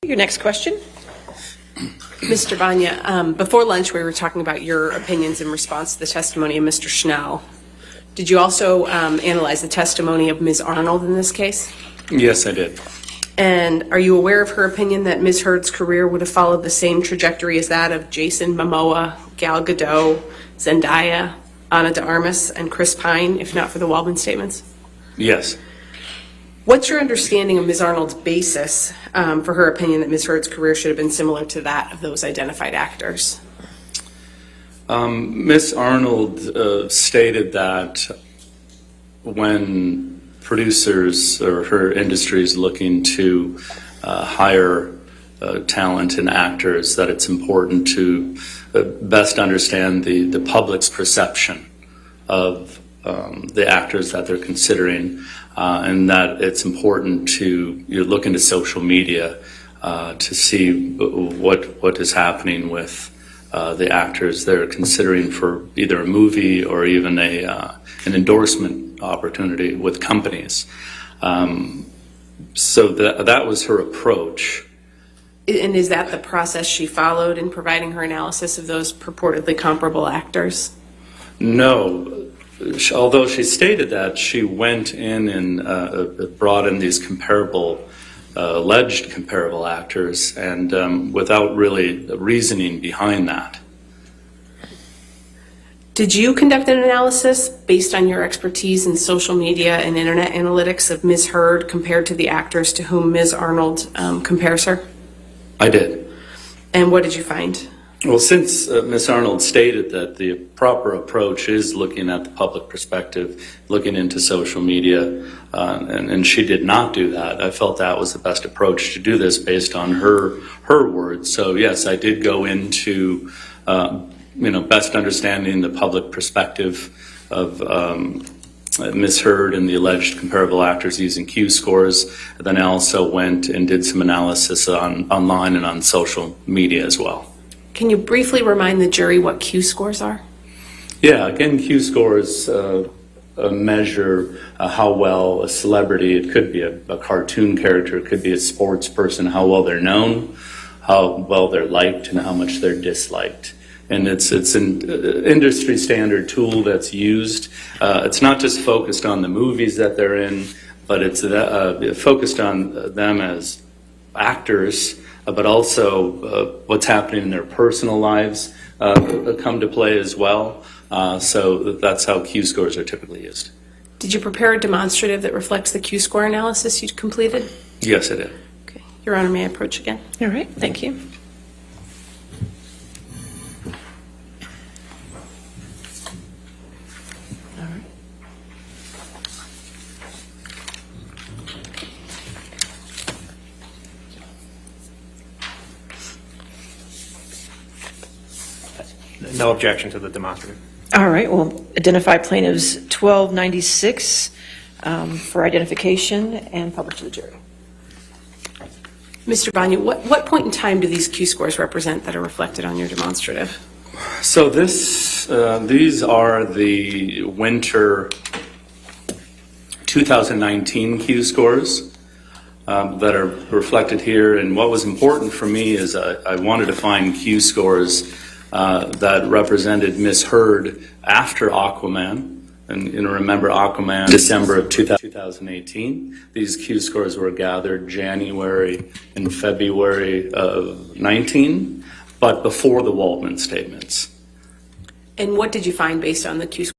Your next question. Mr. Vanya, before lunch we were talking about your opinions in response to the testimony of Mr. Schnell. Did you also analyze the testimony of Ms. Arnold in this case? Yes, I did. And are you aware of her opinion that Ms. Heard's career would have followed the same trajectory as that of Jason Momoa, Gal Gadot, Zendaya, Ana de Armas, and Chris Pine, if not for the Waldman statements? Yes. What's your understanding of Ms. Arnold's basis for her opinion that Ms. Heard's career should have been similar to that of those identified actors? Ms. Arnold stated that when producers or her industry is looking to hire talent and actors, that it's important to best understand the public's perception of the actors that they're considering, and that it's important to look into social media to see what is happening with the actors they're considering for either a movie or even an endorsement opportunity with companies. So that was her approach. And is that the process she followed in providing her analysis of those purportedly comparable actors? No. Although she stated that, she went in and brought in these alleged comparable actors, and without really reasoning behind that. Did you conduct an analysis based on your expertise in social media and internet analytics of Ms. Heard compared to the actors to whom Ms. Arnold compares her? I did. And what did you find? Well, since Ms. Arnold stated that the proper approach is looking at the public perspective, looking into social media, and she did not do that, I felt that was the best approach to do this based on her words. So yes, I did go into best understanding the public perspective of Ms. Heard and the alleged comparable actors using Q scores. Then I also went and did some analysis online and on social media as well. Can you briefly remind the jury what Q scores are? Yeah, again, Q scores measure how well a celebrity, it could be a cartoon character, it could be a sports person, how well they're known, how well they're liked, and how much they're disliked. And it's an industry standard tool that's used. It's not just focused on the movies that they're in, but it's focused on them as actors, but also what's happening in their personal lives come to play as well. So that's how Q scores are typically used. Did you prepare a demonstrative that reflects the Q score analysis you completed? Yes, I did. Okay. Your Honor, may I approach again? All right, thank you. No objection to the demonstrative. All right, we'll identify plaintiffs 1296 for identification and publish to the jury. Mr. Vanya, what point in time do these Q scores represent that are reflected on your demonstrative? So these are the winter 2019 Q scores that are reflected here. And what was important for me is I wanted to find Q scores that represented Ms. Heard after Aquaman. And remember Aquaman, December of 2018. These Q scores were gathered January and February of 19, but before the Waldman statements. And what did you find based on the Q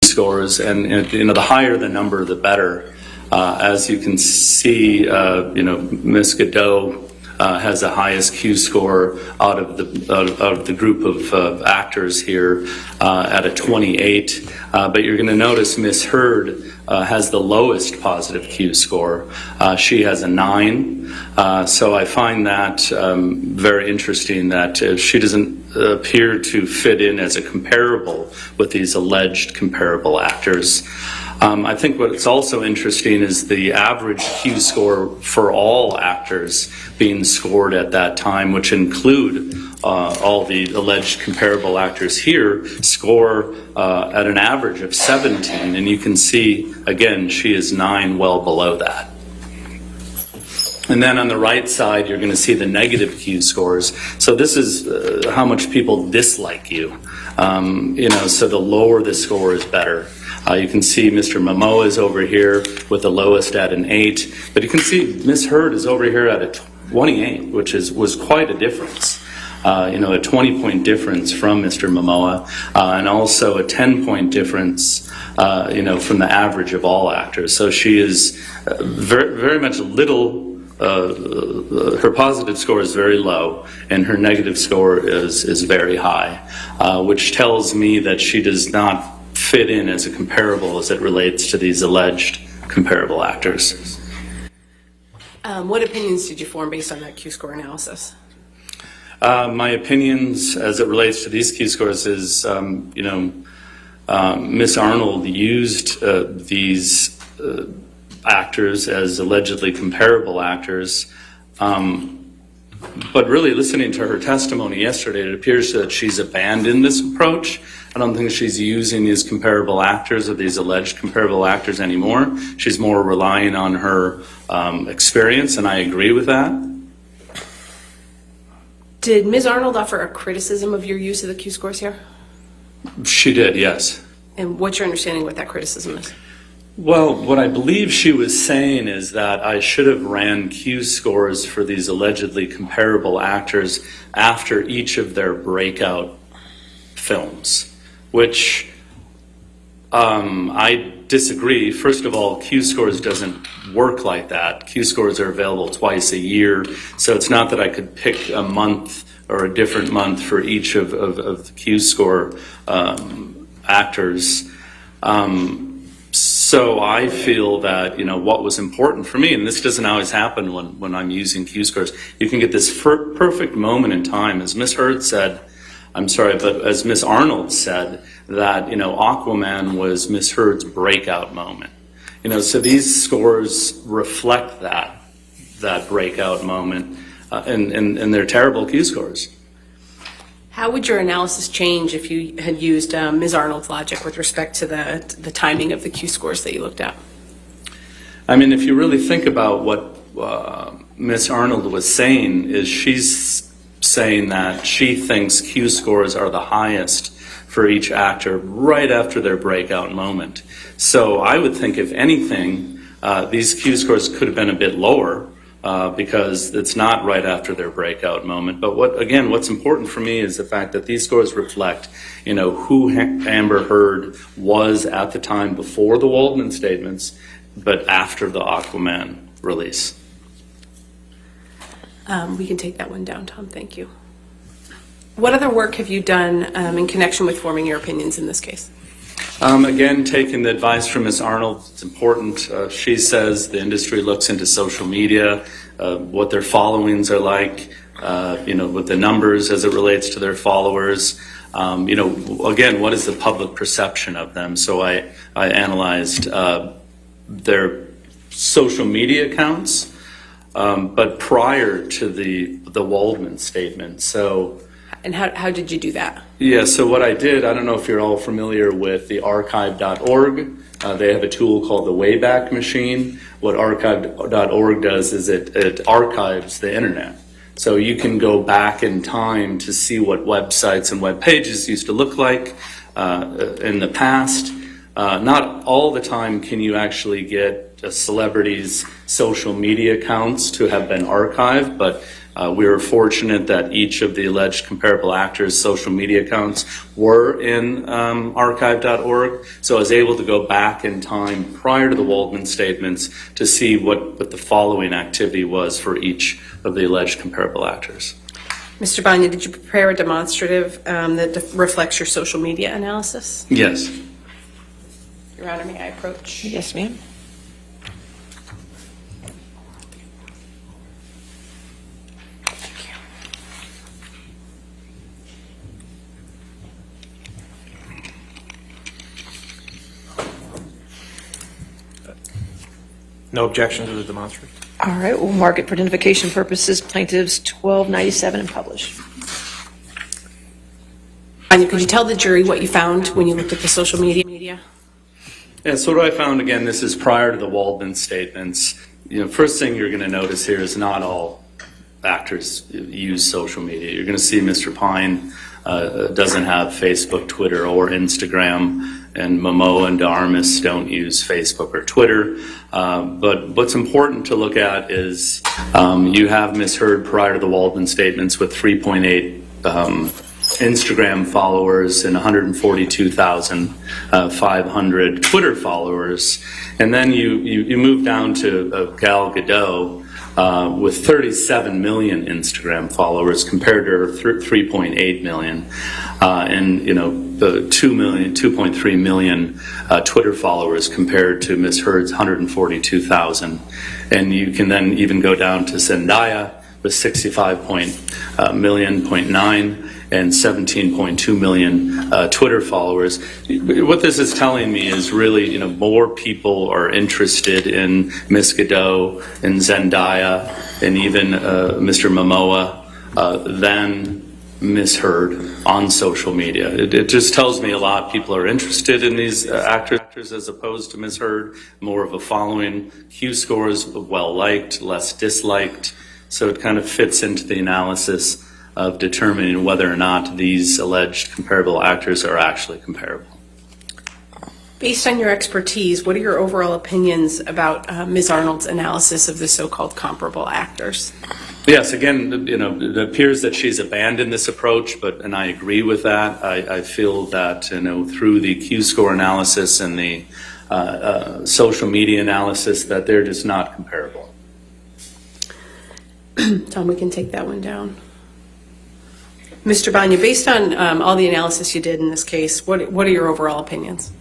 scores? And the higher the number, the better. As you can see, Ms. Gadot has the highest Q score out of the group of actors here at a 28. But you're going to notice Ms. Heard has the lowest positive Q score. She has a 9. So I find that very interesting that she doesn't appear to fit in as a comparable with these alleged comparable actors. I think what's also interesting is the average Q score for all actors being scored at that time, which include all the alleged comparable actors here score at an average of 17, and you can see, again, she is 9 well below that. And then on the right side, you're going to see the negative Q scores. So this is how much people dislike you. So the lower the score is better. You can see Mr. Momoa is over here with the lowest at an 8, but you can see Ms. Heard is over here at a 28, which was quite a difference. A 20-point difference from Mr. Momoa, and also a 10-point difference, from the average of all actors. So she is very, very much her positive score is very low, and her negative score is very high, which tells me that she does not fit in as a comparable as it relates to these alleged comparable actors. What opinions did you form based on that Q-score analysis? My opinions as it relates to these Q scores is, Miss Arnold used these actors as allegedly comparable actors, but really listening to her testimony yesterday, it appears that she's abandoned this approach. I don't think she's using these comparable actors or these alleged comparable actors anymore. She's more relying on her experience, and I agree with that. Did Ms. Arnold offer a criticism of your use of the Q-scores here? She did, yes. And what's your understanding of what that criticism is? Well, what I believe she was saying is that I should have ran Q scores for these allegedly comparable actors after each of their breakout films, which I disagree. First of all, Q scores doesn't work like that. Q scores are available twice a year, so it's not that I could pick a month or a different month for each of the Q score actors. So I feel that, what was important for me, and this doesn't always happen when I'm using Q scores, you can get this perfect moment in time. As Ms. Heard said, but as Ms. Arnold said, that, Aquaman was Ms. Heard's breakout moment. So these scores reflect that breakout moment, and they're terrible Q scores. How would your analysis change if you had used Ms. Arnold's logic with respect to the timing of the Q scores that you looked at? I mean, if you really think about what Ms. Arnold was saying, is she's saying that she thinks Q scores are the highest for each actor right after their breakout moment. So I would think, if anything, these Q scores could have been a bit lower, because it's not right after their breakout moment. But what's important for me is the fact that these scores reflect, who Amber Heard was at the time before the Waldman statements, but after the Aquaman release. We can take that one down, Tom. Thank you. What other work have you done in connection with forming your opinions in this case? Again, taking the advice from Ms. Arnold, it's important. She says the industry looks into social media, what their followings are like, with the numbers as it relates to their followers. Again, what is the public perception of them? So I analyzed their social media accounts, but prior to the Waldman statement. And how did you do that? Yeah, so what I did, I don't know if you're all familiar with the archive.org. They have a tool called the Wayback Machine. What archive.org does is it archives the internet. So you can go back in time to see what websites and web pages used to look like in the past. Not all the time can you actually get a celebrity's social media accounts to have been archived, but we were fortunate that each of the alleged comparable actors' social media accounts were in archive.org. So I was able to go back in time prior to the Waldman statements to see what the following activity was for each of the alleged comparable actors. Mr. Banya, did you prepare a demonstrative that reflects your social media analysis? Yes. Your Honor, may I approach? Yes, ma'am. No objection to the demonstrative. All right, we'll mark it for identification purposes, plaintiffs 1297, and publish. Anya, could you tell the jury what you found when you looked at the social media? Yeah, so what I found, again, this is prior to the Waldman statements. First thing you're going to notice here is not all actors use social media. You're going to see Mr. Pine doesn't have Facebook, Twitter, or Instagram, and Momoa and DeArmas don't use Facebook or Twitter. But what's important to look at is you have Ms. Heard prior to the Waldman statements with 3.8 Instagram followers and 142,500 Twitter followers. And then you move down to Gal Gadot with 37 million Instagram followers compared to her 3.8 million. And, the 2.3 million Twitter followers compared to Ms. Heard's 142,000. And you can then even go down to Zendaya with 65.9 million and 17.2 million Twitter followers. What this is telling me is really, more people are interested in Ms. Gadot and Zendaya and even Mr. Momoa than Ms. Heard on social media. It just tells me a lot of people are interested in these actors as opposed to Ms. Heard, more of a following. Q scores, well-liked, less disliked. So it kind of fits into the analysis of determining whether or not these alleged comparable actors are actually comparable. Based on your expertise, what are your overall opinions about Ms. Arnold's analysis of the so-called comparable actors? Yes, again, it appears that she's abandoned this approach, and I agree with that. I feel that, through the Q-score analysis and the social media analysis, that they're just not comparable. Tom, we can take that one down. Mr. Banya, based on all the analysis you did in this case, what are your overall opinions?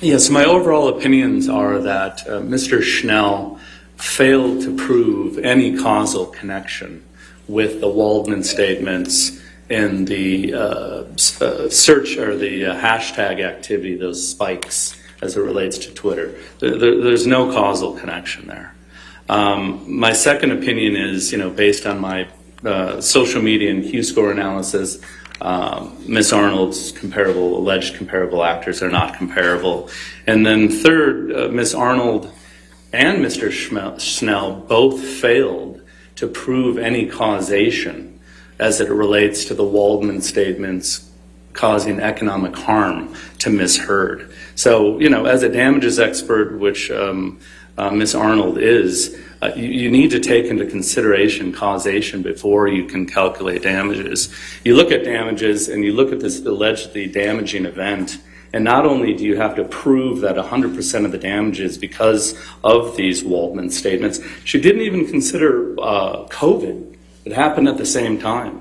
Yes, my overall opinions are that Mr. Schnell failed to prove any causal connection with the Waldman statements and the search or the hashtag activity, those spikes as it relates to Twitter. There's no causal connection there. My second opinion is, based on my social media and Q-score analysis, Ms. Arnold's alleged comparable actors are not comparable. And then third, Ms. Arnold and Mr. Schnell both failed to prove any causation as it relates to the Waldman statements causing economic harm to Ms. Heard. So, as a damages expert, which Ms. Arnold is, you need to take into consideration causation before you can calculate damages. You look at damages and you look at this allegedly damaging event, and not only do you have to prove that 100% of the damages because of these Waldman statements, she didn't even consider COVID. It happened at the same time.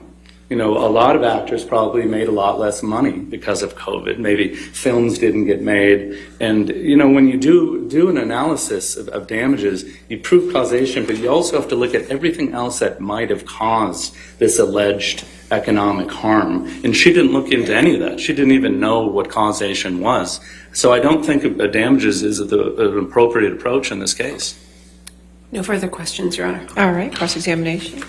A lot of actors probably made a lot less money because of COVID. Maybe films didn't get made. And, when you do an analysis of damages, you prove causation, but you also have to look at everything else that might have caused this alleged economic harm. And she didn't look into any of that. She didn't even know what causation was. So I don't think damages is an appropriate approach in this case. No further questions, Your Honor. All right, cross-examination.